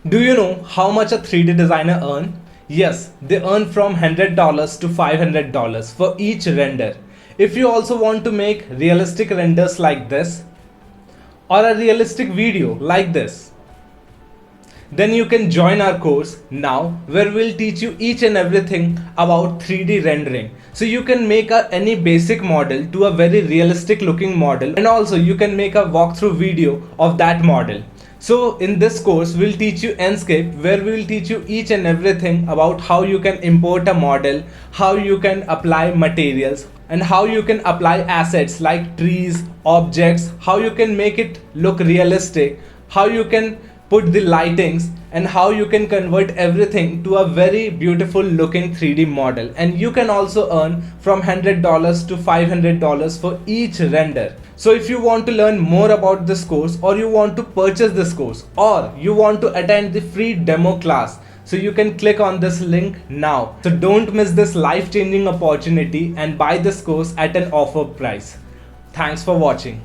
Do you know how much a 3D designer earn? Yes, they earn from $100 to $500 for each render. If you also want to make realistic renders like this or a realistic video like this, then you can join our course now where we'll teach you each and everything about 3D rendering. So you can make any basic model to a very realistic looking model, and also you can make a walkthrough video of that model. So in this course we'll teach you ENSCAPE, where we will teach you each and everything about how you can import a model, how you can apply materials, and how you can apply assets like trees, objects, how you can make it look realistic, how you can put the lightings, and how you can convert everything to a very beautiful looking 3D model. And you can also earn from $100 to $500 for each render. So if you want to learn more about this course, or you want to purchase this course, or you want to attend the free demo class, so you can click on this link now. So don't miss this life-changing opportunity and buy this course at an offer price. Thanks for watching.